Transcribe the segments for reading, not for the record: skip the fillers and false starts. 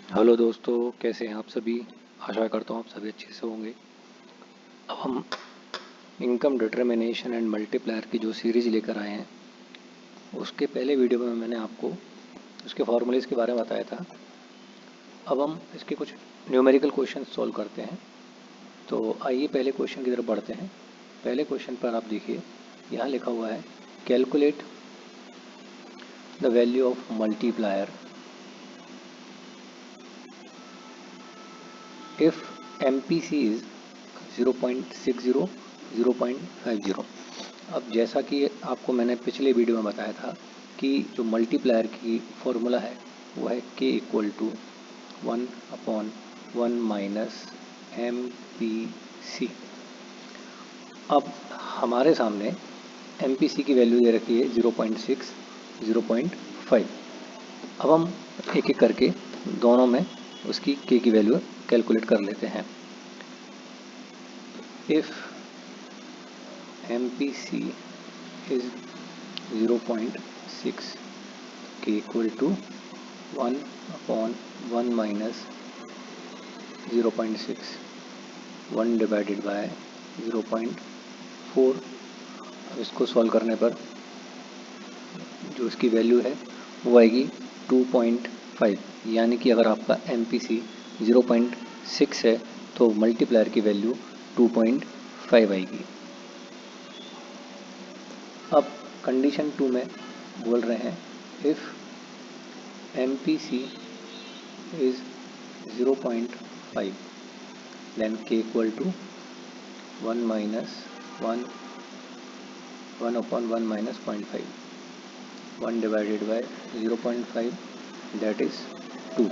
Hello दोस्तों, कैसे हैं आप सभी। आशा करता हूँ आप सभी अच्छे से होंगे। अब हम इनकम डिटर्मिनेशन एंड मल्टीप्लायर की जो सीरीज़ लेकर आए हैं, उसके पहले वीडियो में मैंने आपको उसके फॉर्मूलेज़ के बारे में बताया था। अब हम इसके कुछ न्यूमेरिकल क्वेश्चन सॉल्व करते हैं। तो आइए पहले क्वेश्चन की तरफ बढ़ते हैं। पहले क्वेश्चन पर आप देखिए, यहाँ लिखा हुआ है calculate the value of multiplier if MPC is 0.60, 0.50। अब जैसा कि आपको मैंने पिछले वीडियो में बताया था कि जो मल्टीप्लायर की फॉर्मूला है वो है K equal to 1/1 minus MPC। अब हमारे सामने MPC की वैल्यू दे रखी है 0.6, 0.5। अब हम एक एक करके दोनों में उसकी K की वैल्यू कैलकुलेट कर लेते हैं। If MPC is 0.6, K equal to 1/1 minus 0.6, 1 divided bye 0.4। अब इसको सॉल्व करने पर जो इसकी वैल्यू है वो आएगी 2.5। यानी कि अगर आपका MPC 0.6 है तो मल्टीप्लायर की वैल्यू 2.5 आएगी। अब कंडीशन 2 में बोल रहे हैं if MPC is 0.5 then K equal to 1 minus 1/1 minus 0.5, 1 divided by 0.5 that is 2।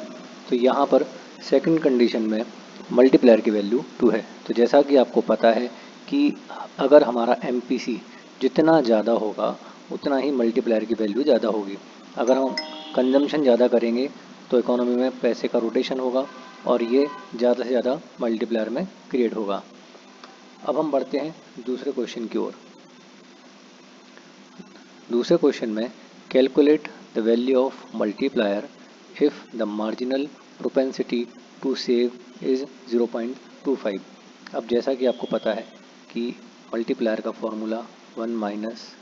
तो यहाँ पर सेकंड कंडीशन में मल्टीप्लायर की वैल्यू 2 है। तो जैसा कि आपको पता है कि अगर हमारा MPC जितना ज़्यादा होगा उतना ही मल्टीप्लायर की वैल्यू ज़्यादा होगी। अगर हम कंजम्पशन ज़्यादा करेंगे तो इकोनॉमी में पैसे का रोटेशन होगा और ये ज़्यादा से ज़्यादा मल्टीप्लायर में क्रिएट होगा। अब हम बढ़ते हैं दूसरे क्वेश्चन की ओर। दूसरे क्वेश्चन में calculate the value of multiplier if the marginal propensity to save is 0.25। अब जैसा कि आपको पता है कि मल्टीप्लायर का फॉर्मूला 1 माइनस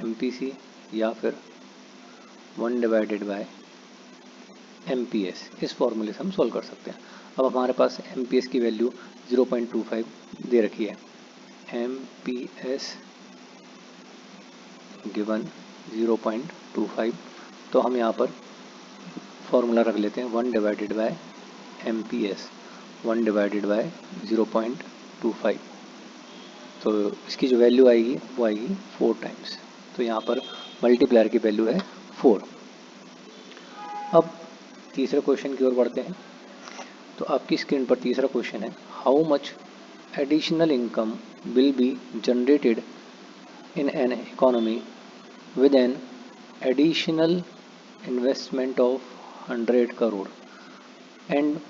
MPC या फिर 1 डिवाइडेड बाय MPS, इस फॉर्मूले से हम सॉल्व कर सकते हैं। अब हमारे पास MPS की वैल्यू 0.25 दे रखी है। MPS गिवन 0.25, तो हम यहाँ पर फॉर्मूला रख लेते हैं 1 divided bye MPS, 1 divided bye 0.25। तो इसकी जो वैल्यू आएगी वो आएगी 4 टाइम्स। तो यहाँ पर मल्टीप्लायर की वैल्यू है 4। अब तीसरे क्वेश्चन की ओर बढ़ते हैं। तो आपकी स्क्रीन पर तीसरा क्वेश्चन है how much additional income will be generated in an economy with an additional investment of 100 crore and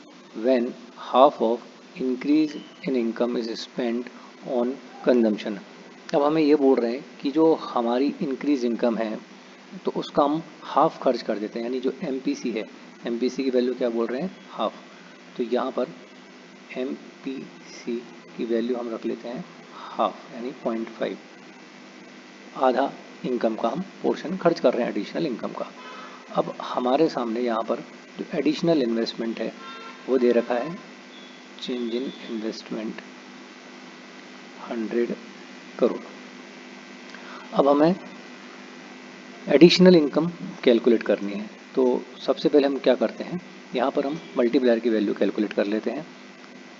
when half of increase in income is spent on consumption। अब हमें ये बोल रहे हैं कि जो हमारी इंक्रीज इनकम है तो उसका हम हाफ खर्च कर देते हैं, यानी जो MPC है, MPC की वैल्यू क्या बोल रहे हैं, हाफ। तो यहाँ पर MPC की वैल्यू हम रख लेते हैं हाफ, यानी 0.5। आधा इनकम का हम पोर्शन खर्च कर रहे हैं एडिशनल इनकम का। अब हमारे सामने यहाँ पर जो एडिशनल इन्वेस्टमेंट है वो दे रखा है चेंज इन इन्वेस्टमेंट 100 करोड़। अब हमें एडिशनल इनकम कैलकुलेट करनी है। तो सबसे पहले हम क्या करते हैं, यहाँ पर हम मल्टीप्लायर की वैल्यू कैलकुलेट कर लेते हैं।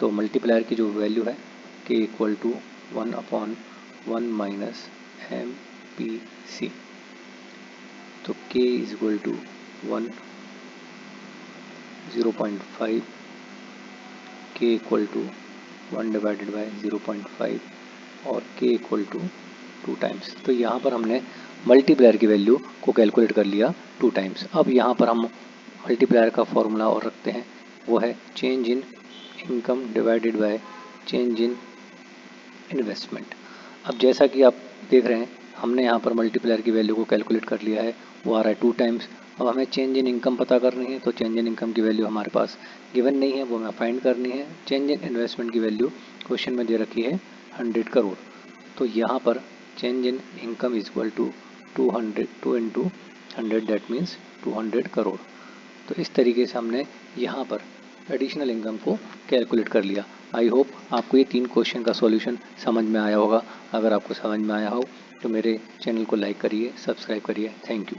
तो मल्टीप्लायर की जो वैल्यू है K equal to 1/1 minus MPC। तो K is equal to 1, 0.5, K equal to 1 divided by 0.5 और K इक्वल टू 2 टाइम्स। तो यहाँ पर हमने मल्टीप्लायर की वैल्यू को कैलकुलेट कर लिया 2 टाइम्स। अब यहाँ पर हम मल्टीप्लायर का फॉर्मूला और रखते हैं, वो है change in income divided by change in investment. अब जैसा कि आप देख रहे हैं हमने यहाँ पर मल्टीप्लायर की वैल्यू को कैलकुलेट कर लिया है, वो आ रहा है 2 टाइम्स। अब हमें चेंज इन इनकम पता करनी है, तो चेंज इन इनकम की वैल्यू हमारे पास गिवन नहीं है, वो हमें फाइंड करनी है। चेंज इन इन्वेस्टमेंट की वैल्यू क्वेश्चन में दे रखी है 100 करोड़। तो यहाँ पर change in income is equal to 2 into 100, that means 200 crore. तो इस तरीके से हमने यहाँ पर एडिशनल इनकम को कैलकुलेट कर लिया। आई होप आपको ये 3 क्वेश्चन का सॉल्यूशन समझ में आया होगा। अगर आपको समझ में आया हो तो मेरे चैनल को लाइक करिए, सब्सक्राइब करिए। Thank you.